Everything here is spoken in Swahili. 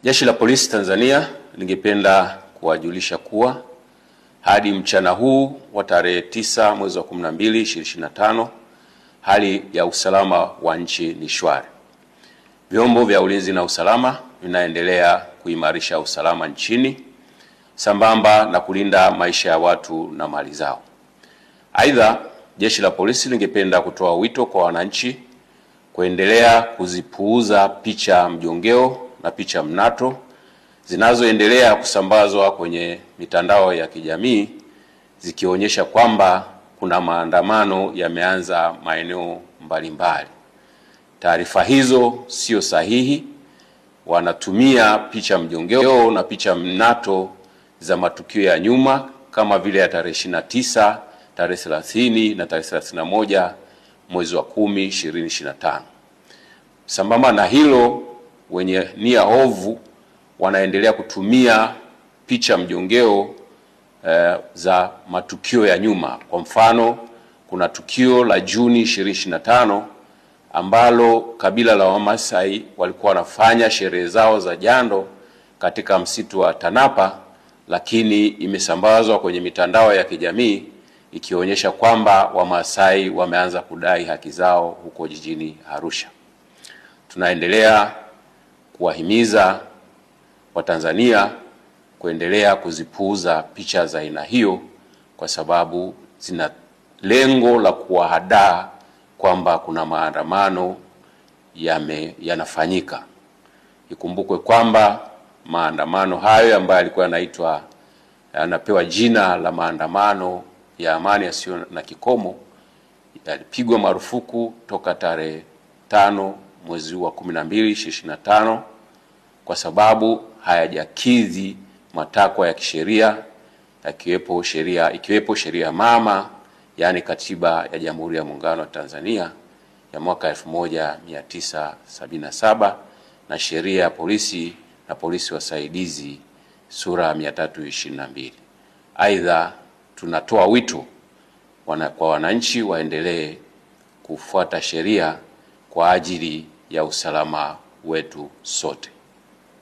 Jeshi la Polisi Tanzania lingependa kuwajulisha kuwa hadi mchana huu wa tarehe 9 mwezi wa 12 2025 hali ya usalama wa nchi ni shwari. Vyombo vya ulinzi na usalama vinaendelea kuimarisha usalama nchini sambamba na kulinda maisha ya watu na mali zao. Aidha, Jeshi la Polisi lingependa kutoa wito kwa wananchi kuendelea kuzipuuza picha mjongeo na picha mnato zinazoendelea kusambazwa kwenye mitandao ya kijamii zikionyesha kwamba kuna maandamano yameanza maeneo mbalimbali. Taarifa hizo sio sahihi. Wanatumia picha mjongeo na picha mnato za matukio ya nyuma kama vile ya tarehe 29, tarehe 30 na tarehe 31 mwezi wa 10 2025. Sambamba na hilo, wenye nia ovu wanaendelea kutumia picha mjongeo za matukio ya nyuma. Kwa mfano, kuna tukio la Juni 2025 ambalo kabila la Wamasai walikuwa wanafanya sherehe zao za jando katika msitu wa Tanapa, lakini imesambazwa kwenye mitandao ya kijamii ikionyesha kwamba Wamasai wameanza kudai haki zao huko jijini Arusha. Tunaendelea kuwahimiza Watanzania kuendelea kuzipuuza picha za aina hiyo kwa sababu zina lengo la kuwahadaa kwamba kuna maandamano yanafanyika. Ikumbukwe kwamba maandamano hayo ambayo yalikuwa yanapewa jina la maandamano ya amani yasiyo na kikomo yalipigwa marufuku toka tarehe 5 mwezi wa 12 2025 kwa sababu hayajakidhi matakwa ya kisheria ikiwepo sheria mama, yani Katiba ya Jamhuri ya Muungano wa Tanzania ya mwaka 1977 na sheria ya polisi na polisi wasaidizi sura 322. Aidha, tunatoa wito kwa wananchi waendelee kufuata sheria kwa ajili ya usalama wetu sote.